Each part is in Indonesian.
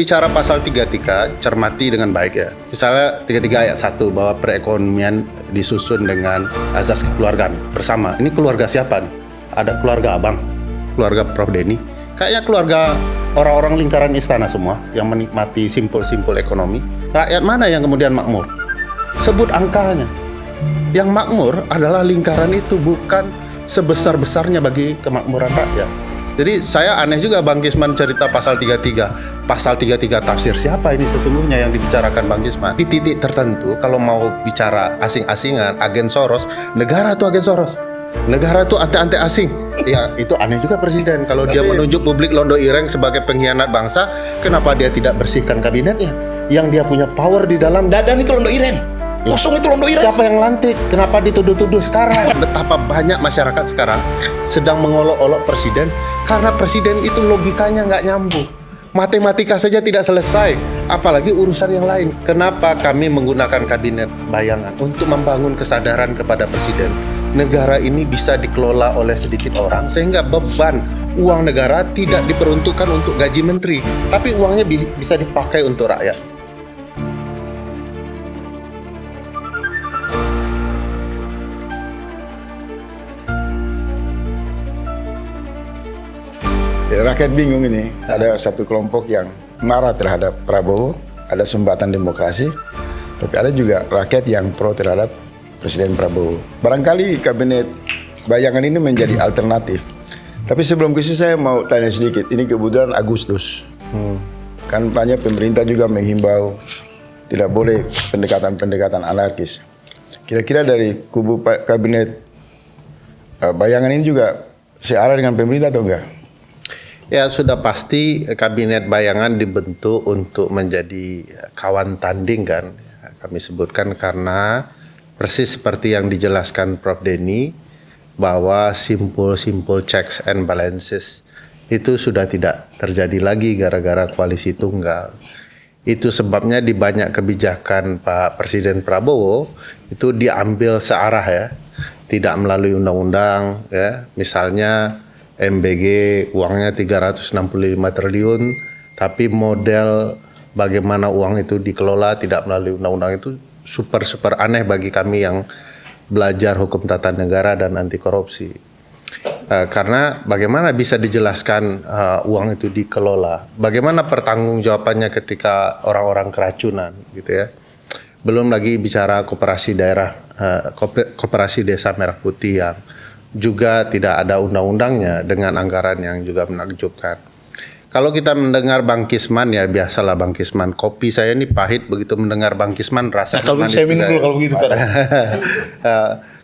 Bicara pasal 33, cermati dengan baik ya. Misalnya 33 ayat 1 bahwa perekonomian disusun dengan azas kekeluargaan bersama. Ini keluarga siapa nih? Ada keluarga abang, keluarga Prof. Denny. Kayaknya keluarga orang-orang lingkaran istana semua yang menikmati simpul-simpul ekonomi. Rakyat mana yang kemudian makmur? Sebut angkanya. Yang makmur adalah lingkaran itu, bukan sebesar-besarnya bagi kemakmuran rakyat. Jadi saya aneh juga Bang Kisman cerita pasal 33. Pasal 33 tafsir siapa ini sesungguhnya yang dibicarakan Bang Kisman? Di titik tertentu kalau mau bicara asing-asingan, agen Soros, negara itu agen Soros. Negara itu ante-ante asing. Ya itu aneh juga Presiden. Kalau dia menunjuk publik Londo Ireng sebagai pengkhianat bangsa, kenapa dia tidak bersihkan kabinetnya? Yang dia punya power di dalam dan itu Londo Ireng. Kosong itu Londo Ireng. Siapa yang lantik? Kenapa dituduh-tuduh sekarang? Betapa banyak masyarakat sekarang sedang mengolok-olok Presiden karena Presiden itu logikanya nggak nyambung. Matematika saja tidak selesai, apalagi urusan yang lain. Kenapa kami menggunakan kabinet bayangan untuk membangun kesadaran kepada Presiden? Negara ini bisa dikelola oleh sedikit orang sehingga beban uang negara tidak diperuntukkan untuk gaji menteri, tapi uangnya bisa dipakai untuk rakyat. Ya, rakyat bingung ini. Ada satu kelompok yang marah terhadap Prabowo, ada sumbatan demokrasi, tapi ada juga rakyat yang pro terhadap Presiden Prabowo. Barangkali kabinet bayangan ini menjadi alternatif. Tapi sebelum ke situ saya mau tanya sedikit. Ini kebetulan Agustus. Kan banyak pemerintah juga menghimbau tidak boleh pendekatan-pendekatan anarkis. Kira-kira dari kubu kabinet bayangan ini juga searah dengan pemerintah atau enggak? Ya sudah pasti kabinet bayangan dibentuk untuk menjadi kawan tanding kan. Kami sebutkan karena persis seperti yang dijelaskan Prof. Denny bahwa simpul-simpul checks and balances itu sudah tidak terjadi lagi gara-gara koalisi tunggal. Itu sebabnya di banyak kebijakan Pak Presiden Prabowo itu diambil searah ya, tidak melalui undang-undang ya. Misalnya MBG uangnya 365 triliun, tapi model bagaimana uang itu dikelola tidak melalui undang-undang itu super aneh bagi kami yang belajar hukum tata negara dan anti korupsi. Karena bagaimana bisa dijelaskan uang itu dikelola? Bagaimana pertanggungjawabannya ketika orang-orang keracunan gitu ya? Belum lagi bicara koperasi daerah, koperasi desa Merah Putih yang juga tidak ada undang-undangnya dengan anggaran yang juga menakjubkan. Kalau kita mendengar Bang Kisman ya biasalah Bang Kisman. Kopi saya ini pahit begitu mendengar Bang Kisman rasanya. Kalau saya minum dulu kalau begitu kan.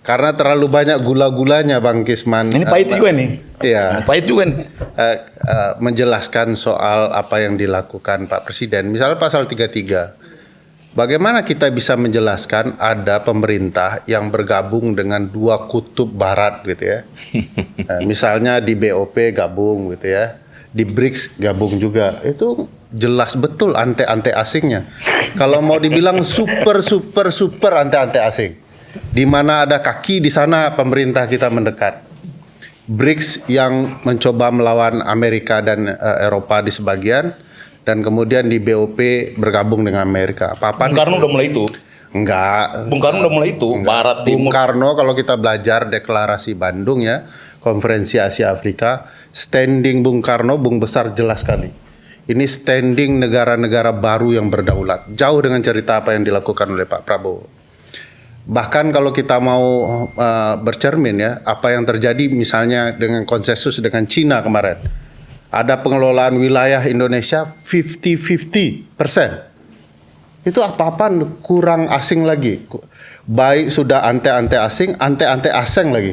Karena terlalu banyak gula-gulanya Bang Kisman. Ini pahit juga nih. Iya. Pahit juga nih. Menjelaskan soal apa yang dilakukan Pak Presiden. Misalnya pasal 33. Bagaimana kita bisa menjelaskan ada pemerintah yang bergabung dengan dua kutub barat gitu ya. Misalnya di BOP gabung gitu ya. Di BRICS gabung juga. Itu jelas betul ante-ante asingnya. Kalau mau dibilang super ante-ante asing. Di mana ada kaki di sana pemerintah kita mendekat. BRICS yang mencoba melawan Amerika dan Eropa di sebagian. Dan kemudian di BOP bergabung dengan Amerika. Bung Karno udah mulai itu. Enggak. Bung Karno udah mulai itu. Barat Bung Timur. Karno kalau kita belajar deklarasi Bandung ya, Konferensi Asia Afrika, standing Bung Karno, Bung Besar jelas sekali. Ini standing negara-negara baru yang berdaulat. Jauh dengan cerita apa yang dilakukan oleh Pak Prabowo. Bahkan kalau kita mau bercermin ya, apa yang terjadi misalnya dengan konsensus dengan Cina kemarin. Ada pengelolaan wilayah Indonesia 50-50%. Itu apa-apaan kurang asing lagi. Baik sudah ante-ante asing, ante-ante asing lagi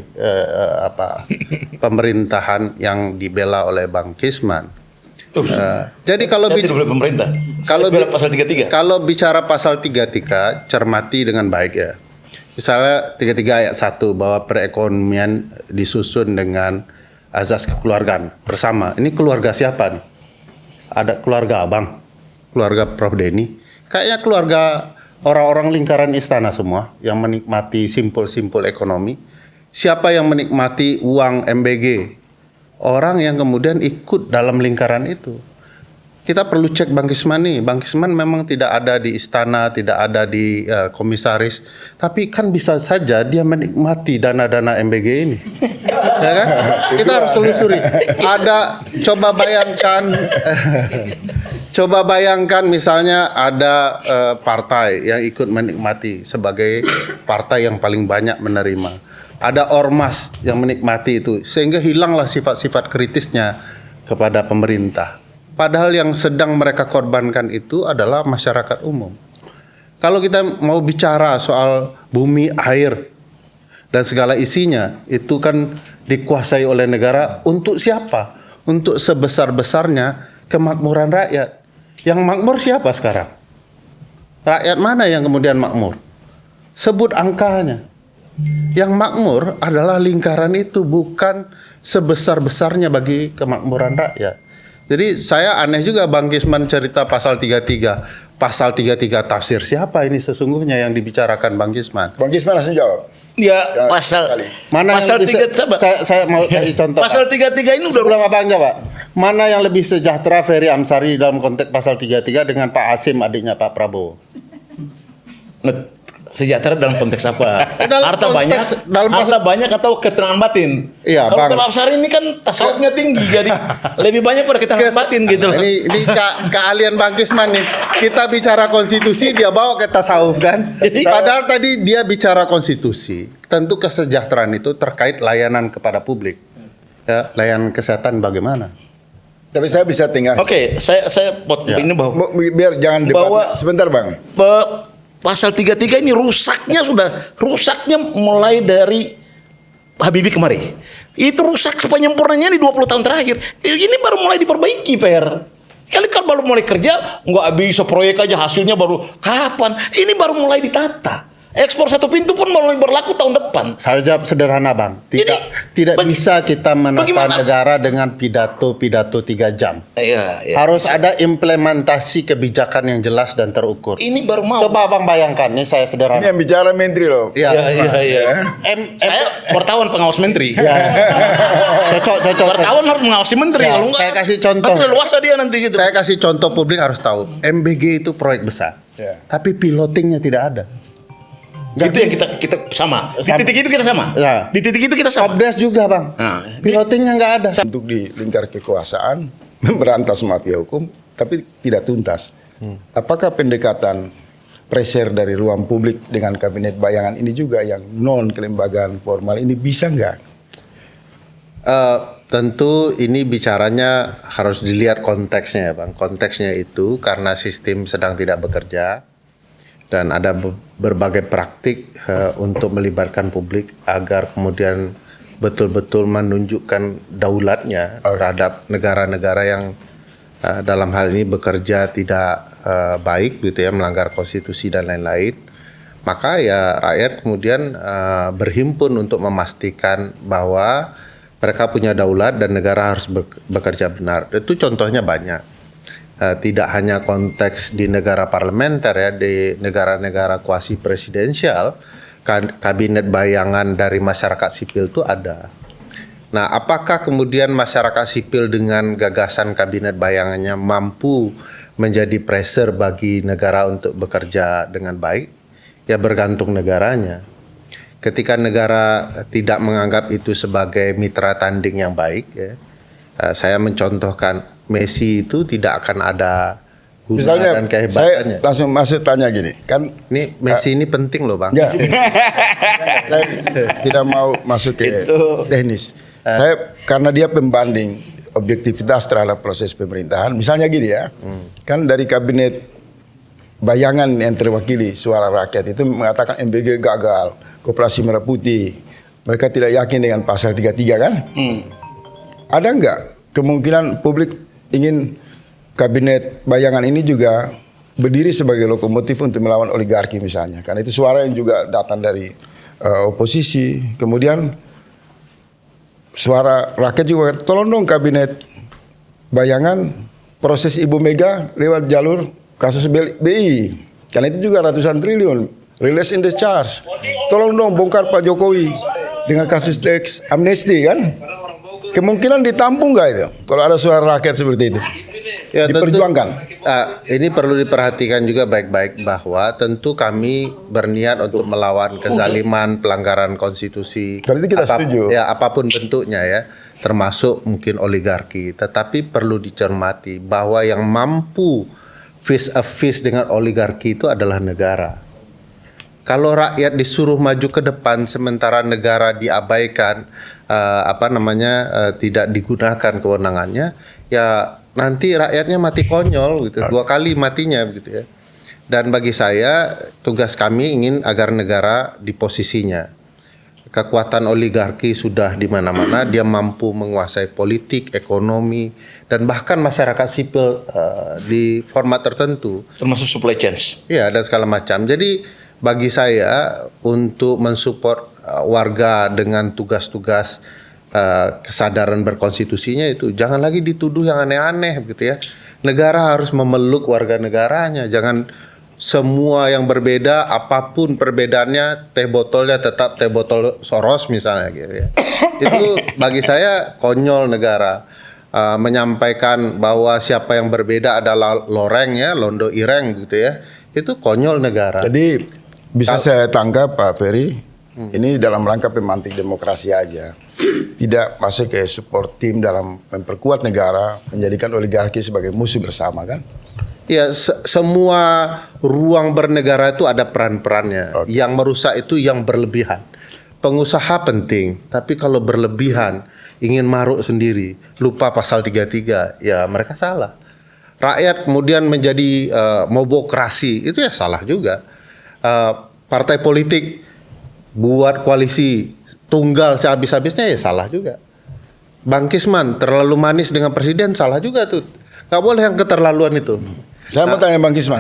pemerintahan yang dibela oleh Bang Kisman. Jadi kalau kalau bicara pasal 33 cermati dengan baik ya. Misalnya 33 ayat 1 bahwa perekonomian disusun dengan azas kekeluargaan bersama. Ini keluarga siapa nih? Ada keluarga abang, keluarga Prof. Denny. Kayaknya keluarga orang-orang lingkaran istana semua yang menikmati simpul-simpul ekonomi. Siapa yang menikmati uang MBG? Orang yang kemudian ikut dalam lingkaran itu. kita perlu cek Bang Kisman nih. Bang Kisman memang tidak ada di istana, tidak ada di komisaris, tapi kan bisa saja dia menikmati dana-dana MBG ini, ya kan? Kita harus telusuri. Ada, coba bayangkan misalnya ada partai yang ikut menikmati sebagai partai yang paling banyak menerima. Ada ormas yang menikmati itu, sehingga hilanglah sifat-sifat kritisnya kepada pemerintah. Padahal yang sedang mereka korbankan itu adalah masyarakat umum. Kalau kita mau bicara soal bumi, air, dan segala isinya, itu kan dikuasai oleh negara untuk siapa? Untuk sebesar-besarnya kemakmuran rakyat. Yang makmur siapa sekarang? Rakyat mana yang kemudian makmur? Sebut angkanya. Yang makmur adalah lingkaran itu, bukan sebesar-besarnya bagi kemakmuran rakyat. Jadi saya aneh juga Bang Kisman cerita pasal 33. Pasal 33 tafsir siapa ini sesungguhnya yang dibicarakan Bang Kisman? Bang Kisman langsung jawab. Ya, pasal Mana pasal yang lebih 3 saya mau kasih contoh. Pasal 33 ini udah sebelum Abang jawab. Mana yang lebih sejahtera Ferry Amsari dalam konteks pasal 33 dengan Pak Hasim adiknya Pak Prabowo? sejahtera dalam konteks apa? Dalam Harta konteks- banyak, harta banyak atau ketenangan batin. Iya, Kalau Bang. Bang Absari ini kan tasawufnya tinggi, jadi lebih banyak pada ketenangan batin gitu loh. Ini keahlian Bang Kisman nih. Kita bicara konstitusi, dia bawa ke tasawuf kan. Padahal tadi dia bicara konstitusi. Tentu kesejahteraan itu terkait layanan kepada publik. Ya, layanan kesehatan bagaimana? Tapi saya bisa tinggal. Oke, saya Ya. ini bahwa Biar jangan debat. Bahwa- Sebentar Bang. pasal 33 ini rusaknya mulai dari Habibie kemari. Itu rusak sepenyempurnanya di 20 tahun terakhir. Ini baru mulai diperbaiki, Per. Kali kan baru mulai kerja, nggak bisa proyek aja hasilnya baru kapan? Ini baru mulai ditata. Ekspor satu pintu pun mulai berlaku tahun depan. Saya jawab sederhana Bang. Tidak bisa kita menata bagaimana? negara dengan pidato 3 jam. Iya. Harus ada implementasi kebijakan yang jelas dan terukur. Ini baru mau. Coba Abang bayangkan, ini saya Ini sederhana. yang bicara menteri loh. Iya. Iya. Saya wartawan pengawas menteri. Cocok. Wartawan harus mengawasi menteri. Ya, Kalau enggak, saya kasih contoh. nanti leluasa dia nanti gitu. Saya kasih contoh, publik harus tahu. MBG itu proyek besar. Ya. Tapi pilotingnya tidak ada. Itu yang kita sama. Di titik itu kita sama. Ya. Di titik itu kita sama. Kobdes juga Bang. Nah, Pilotingnya nggak ada. Untuk di lingkar kekuasaan memberantas mafia hukum tapi tidak tuntas. Apakah pendekatan pressure dari ruang publik dengan kabinet bayangan ini juga yang non kelembagaan formal ini bisa nggak? Tentu ini bicaranya harus dilihat konteksnya ya Bang. Konteksnya itu karena sistem sedang tidak bekerja dan ada berbagai praktik untuk melibatkan publik agar kemudian betul-betul menunjukkan daulatnya terhadap negara-negara yang dalam hal ini bekerja tidak baik gitu ya, melanggar konstitusi dan lain-lain. Maka ya rakyat kemudian berhimpun untuk memastikan bahwa mereka punya daulat dan negara harus bekerja benar. Itu contohnya banyak. Tidak hanya konteks di negara parlementer ya, di negara-negara kuasi presidensial, kabinet bayangan dari masyarakat sipil itu ada. Nah, apakah kemudian masyarakat sipil dengan gagasan kabinet bayangannya mampu menjadi pressure bagi negara untuk bekerja dengan baik? Ya bergantung negaranya. Ketika negara tidak menganggap itu sebagai mitra tanding yang baik, ya, saya mencontohkan Messi itu tidak akan ada guna Misalnya dan saya kehebatannya. langsung masuk tanya gini, kan Ini Messi ini penting loh Bang. enggak. Saya tidak mau masuk ke teknis. Saya karena dia pembanding objektivitas terhadap proses pemerintahan. Misalnya gini ya, kan dari kabinet bayangan yang terwakili suara rakyat itu mengatakan MBG gagal, Koperasi Merah Putih. Mereka tidak yakin dengan pasal 33 kan? Ada enggak kemungkinan publik ingin kabinet bayangan ini juga berdiri sebagai lokomotif untuk melawan oligarki misalnya? Karena itu suara yang juga datang dari oposisi. Kemudian suara rakyat juga, tolong dong kabinet bayangan proses Ibu Mega lewat jalur kasus BI. Karena itu juga ratusan triliun. Release in the charge. Tolong dong bongkar Pak Jokowi dengan kasus teks amnesti kan. Kemungkinan ditampung nggak itu kalau ada suara rakyat seperti itu? Ya, diperjuangkan. Ini perlu diperhatikan juga baik-baik bahwa tentu kami berniat untuk melawan kezaliman, pelanggaran konstitusi. Kalau itu kita setuju. Ya, apapun bentuknya ya, termasuk mungkin oligarki. Tetapi perlu dicermati bahwa yang mampu face a face dengan oligarki itu adalah negara. Kalau rakyat disuruh maju ke depan sementara negara diabaikan, tidak digunakan kewenangannya, ya nanti rakyatnya mati konyol gitu, 2 kali matinya gitu ya. Dan bagi saya tugas kami ingin agar negara di posisinya. Kekuatan oligarki sudah di mana-mana, dia mampu menguasai politik, ekonomi, dan bahkan masyarakat sipil di format tertentu. Termasuk supply chains. Ya, dan segala macam. Jadi bagi saya untuk mensupport warga dengan tugas-tugas kesadaran berkonstitusinya itu jangan lagi dituduh yang aneh-aneh gitu ya. Negara harus memeluk warga negaranya, jangan semua yang berbeda apapun perbedaannya teh botolnya tetap teh botol Soros misalnya gitu ya. Itu bagi saya konyol negara. Menyampaikan bahwa siapa yang berbeda adalah loreng ya, londo ireng gitu ya. Itu konyol negara. Jadi bisa saya tangkap Pak Ferry, ini dalam rangka pemantik demokrasi aja. Tidak masuk ke support tim dalam memperkuat negara, menjadikan oligarki sebagai musuh bersama kan? Ya, semua ruang bernegara itu ada peran-perannya. Yang merusak itu yang berlebihan. Pengusaha penting, tapi kalau berlebihan, ingin maruk sendiri, lupa pasal 33, ya mereka salah. Rakyat kemudian menjadi mobokrasi, itu ya salah juga. Partai politik buat koalisi tunggal sehabis-habisnya ya salah juga. Bang Kisman terlalu manis dengan presiden salah juga tuh. Gak boleh yang keterlaluan itu. Saya mau tanya Bang Kisman.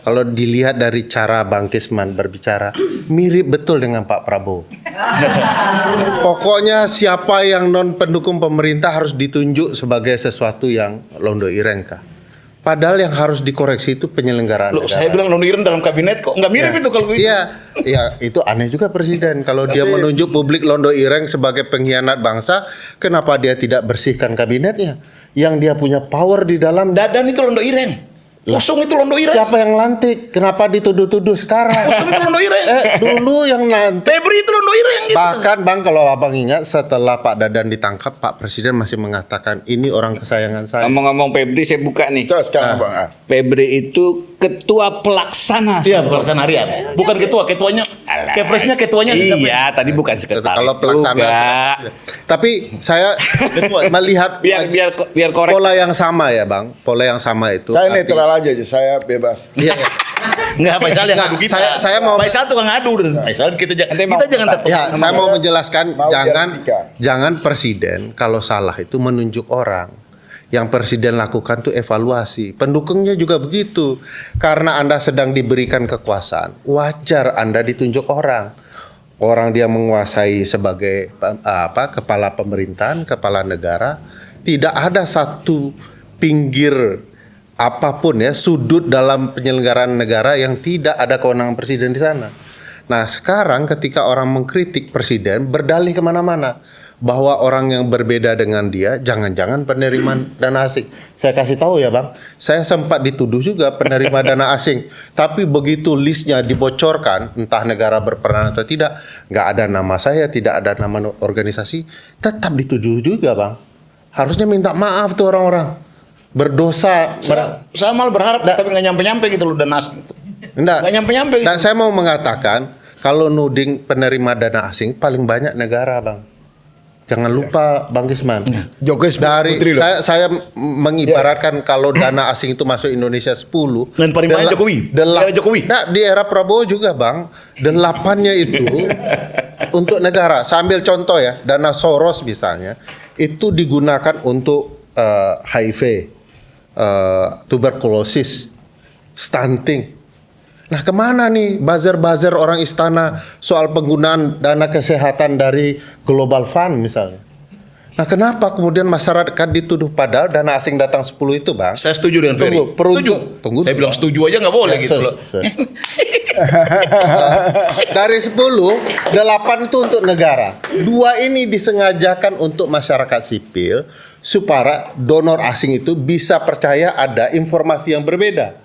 Kalau dilihat dari cara Bang Kisman berbicara, mirip betul dengan Pak Prabowo. Pokoknya siapa yang non pendukung pemerintah harus ditunjuk sebagai sesuatu yang londo ireng kah? Padahal yang harus dikoreksi itu penyelenggaraan Loh, negara. saya bilang londo ireng dalam kabinet kok nggak mirip itu kalau begitu. Iya, itu aneh juga presiden kalau dia menunjuk publik londo ireng sebagai pengkhianat bangsa, kenapa dia tidak bersihkan kabinetnya? Yang dia punya power di dalam. Dadan itu londo ireng. Kosong itu londo ireng. Siapa yang lantik? Kenapa dituduh-tuduh sekarang? Kosong itu londo ireng. Dulu yang lantik. Febri itu londo ireng gitu. Bahkan Bang, kalau Abang ingat setelah Pak Dadan ditangkap, Pak Presiden masih mengatakan ini orang kesayangan saya. Ngomong-ngomong Febri, saya buka nih. Coba sekarang Bang. Febri itu ketua pelaksana. Iya, pelaksana harian. Bukan ketuanya. Kepresnya ketuanya. Iya, tadi bukan sekretaris. Kalau pelaksana, juga. tapi saya melihat biar korek. pola yang sama ya Bang, pola yang sama itu. Saya netral aja, saya bebas. Iya. Enggak, Faisal yang ngadu kita. Saya mau Faisal tukang ngadu. Faisal kita jangan terpengaruh. Ya, saya mau menjelaskan Mau jangan presiden kalau salah itu menunjuk orang. Yang presiden lakukan tuh evaluasi. Pendukungnya juga begitu. Karena Anda sedang diberikan kekuasaan, wajar Anda ditunjuk orang. Orang dia menguasai sebagai kepala pemerintahan, kepala negara, tidak ada satu pinggir apapun ya sudut dalam penyelenggaraan negara yang tidak ada kewenangan presiden di sana. Nah sekarang ketika orang mengkritik presiden berdalih kemana-mana bahwa orang yang berbeda dengan dia jangan-jangan penerimaan dana asing. Saya kasih tahu ya Bang, saya sempat dituduh juga penerima dana asing. Tapi begitu listnya dibocorkan, entah negara berperan atau tidak, nggak ada nama saya, tidak ada nama organisasi, tetap dituduh juga Bang. Harusnya minta maaf tuh orang-orang. Berdosa. Saya malah berharap tapi nggak nyampe-nyampe gitu loh dana asing. Nggak nyampe-nyampe gitu. Nah, saya mau mengatakan kalau nuding penerima dana asing paling banyak negara Bang. Jangan lupa Bang Kisman. Jokowi Dari Putri loh. saya mengibaratkan kalau dana asing itu masuk Indonesia 10. Dan paling banyak Jokowi. Era Jokowi. Nah, di era Prabowo juga Bang. 8-nya itu untuk negara. Saya ambil contoh ya, dana Soros misalnya itu digunakan untuk HIV, tuberkulosis, stunting. Nah kemana nih buzzer-buzzer orang istana soal penggunaan dana kesehatan dari Global Fund misalnya. Nah kenapa kemudian masyarakat dituduh padahal dana asing datang 10 itu Bang? Saya setuju dengan Ferry. Tunggu. Saya bilang setuju aja nggak boleh gitu loh. Dari 10, 8 itu untuk negara. 2 ini disengajakan untuk masyarakat sipil supaya donor asing itu bisa percaya ada informasi yang berbeda.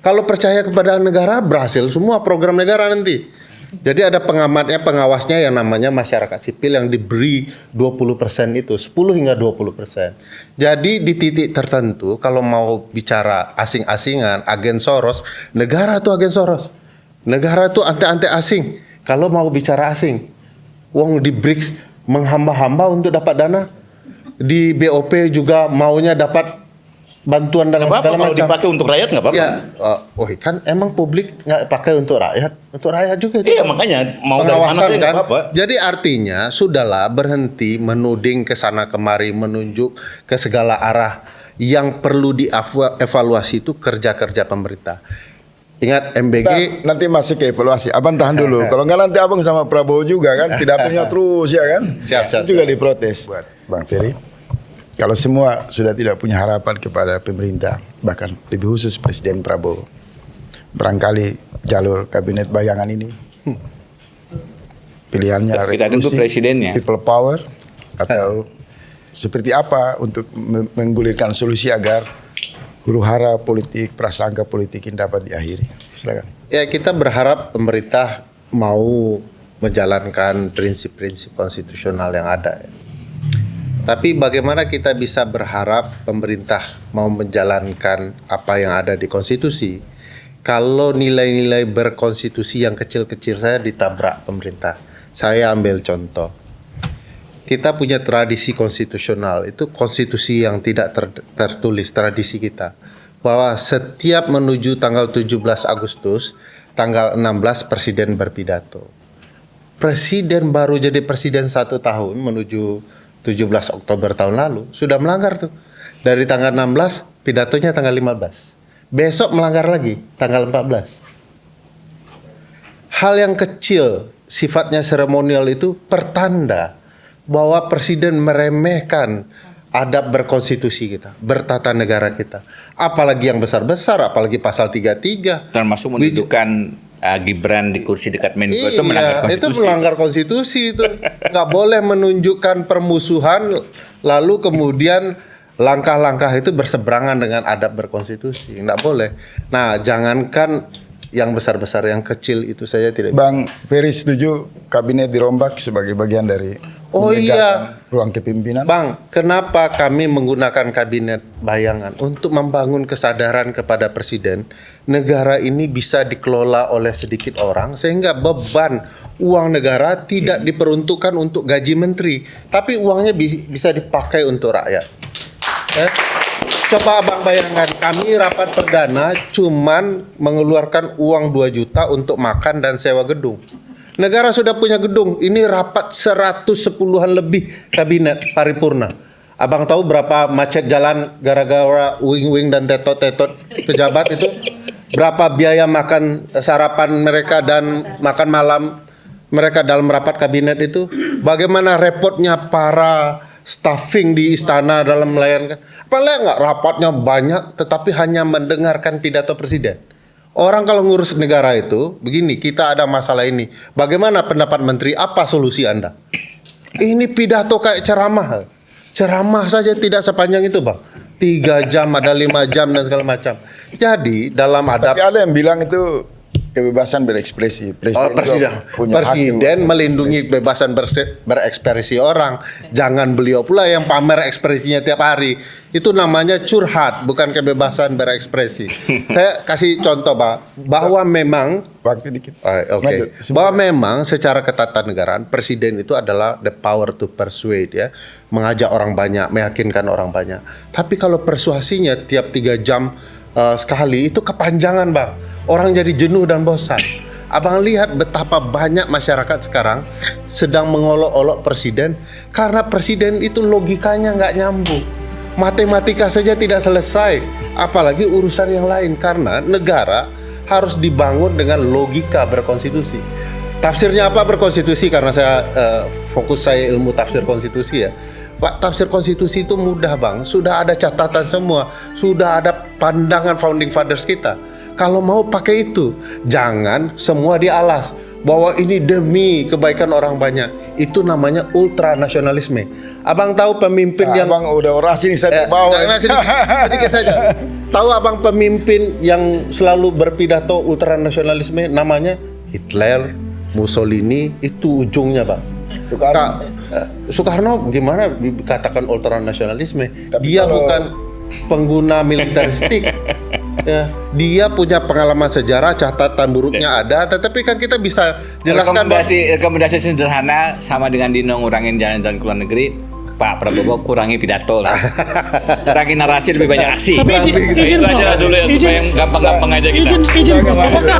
Kalau percaya kepada negara, berhasil semua program negara nanti. Jadi ada pengamatnya, pengawasnya yang namanya masyarakat sipil yang diberi 20% itu, 10 hingga 20%. Jadi di titik tertentu kalau mau bicara asing-asingan, agen Soros, negara itu agen Soros. Negara itu ante-ante asing. Kalau mau bicara asing, wong di BRICS menghamba-hamba untuk dapat dana. Di BOP juga maunya dapat bantuan dalam Nggak apa-apa, segala kalau macam. dipakai untuk rakyat nggak apa-apa. Ya, kan emang publik nggak pakai untuk rakyat juga. Iya, makanya mau dari mana pengawasan saja nggak kan. apa-apa. Jadi artinya sudahlah berhenti menuding ke sana kemari, menunjuk ke segala arah. Yang perlu dievaluasi itu kerja-kerja pemerintah. Ingat MBG. Nanti masih ke evaluasi. Abang tahan dulu. Kalau nggak nanti abang sama Prabowo juga kan, pidatonya terus ya kan. Siap. Itu juga diprotes buat Bang Ferry. Kalau semua sudah tidak punya harapan kepada pemerintah, bahkan lebih khusus Presiden Prabowo, barangkali jalur kabinet bayangan ini pilihannya Kita tunggu revolusi, presidennya. people power, atau seperti apa untuk menggulirkan solusi agar huru-hara politik, prasangka politik ini dapat diakhiri. Silakan. Ya, kita berharap pemerintah mau menjalankan prinsip-prinsip konstitusional yang ada. Tapi bagaimana kita bisa berharap pemerintah mau menjalankan apa yang ada di konstitusi kalau nilai-nilai berkonstitusi yang kecil-kecil saya ditabrak pemerintah. Saya ambil contoh. Kita punya tradisi konstitusional, itu konstitusi yang tidak tertulis, tradisi kita. Bahwa setiap menuju tanggal 17 Agustus, tanggal 16 Presiden berpidato. Presiden baru jadi presiden 1 tahun menuju 17 Oktober tahun lalu, sudah melanggar tuh. Dari tanggal 16, pidatonya tanggal 15. Besok melanggar lagi, tanggal 14. Hal yang kecil, sifatnya seremonial itu pertanda bahwa presiden meremehkan adab berkonstitusi kita, bertata negara kita. Apalagi yang besar-besar, apalagi pasal 33. Termasuk menunjukkan Gibran di kursi dekat Menko itu melanggar konstitusi. Itu melanggar konstitusi itu. Nggak boleh menunjukkan permusuhan lalu kemudian langkah-langkah itu berseberangan dengan adab berkonstitusi. Nggak boleh. Nah, jangankan yang besar-besar, yang kecil itu saja tidak. Bang Ferry setuju kabinet dirombak sebagai bagian dari ruang kepemimpinan? Bang, kenapa kami menggunakan kabinet bayangan? Untuk membangun kesadaran kepada presiden, negara ini bisa dikelola oleh sedikit orang sehingga beban uang negara tidak diperuntukkan untuk gaji menteri, tapi uangnya bisa dipakai untuk rakyat. Coba abang bayangkan, kami rapat perdana cuman mengeluarkan uang 2 juta untuk makan dan sewa gedung. Negara sudah punya gedung, ini rapat 110-an lebih kabinet paripurna. Abang tahu berapa macet jalan gara-gara wing-wing dan tetot-tetot pejabat itu? Berapa biaya makan sarapan mereka dan makan malam mereka dalam rapat kabinet itu? Bagaimana repotnya para staffing di istana dalam melayankan? Apalagi nggak rapatnya banyak tetapi hanya mendengarkan pidato presiden. Orang kalau ngurus negara itu begini, kita ada masalah ini. Bagaimana pendapat menteri? Apa solusi Anda? Ini pidato kayak ceramah. Ceramah saja tidak sepanjang itu, Bang. 3 jam, ada 5 jam dan segala macam. Jadi dalam adab. Tapi ada yang bilang itu kebebasan berekspresi. Presiden melindungi kebebasan berekspresi orang. Jangan beliau pula yang pamer ekspresinya tiap hari. Itu namanya curhat, bukan kebebasan berekspresi. Saya kasih contoh, Pak, bahwa memang waktu dikit. Bahwa memang secara ketatanegaraan presiden itu adalah the power to persuade, ya, mengajak orang banyak, meyakinkan orang banyak. Tapi kalau persuasinya tiap 3 jam sekali itu kepanjangan, Bang. Orang jadi jenuh dan bosan. Abang lihat betapa banyak masyarakat sekarang sedang mengolok-olok presiden karena presiden itu logikanya nggak nyambung. Matematika saja tidak selesai, apalagi urusan yang lain, karena negara harus dibangun dengan logika berkonstitusi. Tafsirnya apa berkonstitusi? Karena saya fokus saya ilmu tafsir konstitusi, ya. Pak, tafsir konstitusi itu mudah, Bang. Sudah ada catatan semua, sudah ada pandangan founding fathers kita. Kalau mau pakai itu, jangan semua dialas. bahwa ini demi kebaikan orang banyak, itu namanya ultranasionalisme. Abang tahu pemimpin yang Abang udah orasi nih saya terbawa. sedikit saja. Tahu abang pemimpin yang selalu berpidato ultranasionalisme, namanya Hitler, Mussolini, itu ujungnya, Bang. Soekarno gimana dikatakan ultranasionalisme? Tapi Dia kalau- bukan pengguna militeristik. Ya, dia punya pengalaman sejarah, catatan buruknya ada, tetapi kan kita bisa jelaskan bahwa rekomendasi sederhana sama dengan Dino ngurangin jalan-jalan ke luar negeri. Pak Prabowo kurangi pidato lah. Kurangi narasi, lebih banyak aksi. Tapi izin Itu Bro. aja dulu ya, supaya yang gampang-gampang aja kita. Izin Bro. Apakah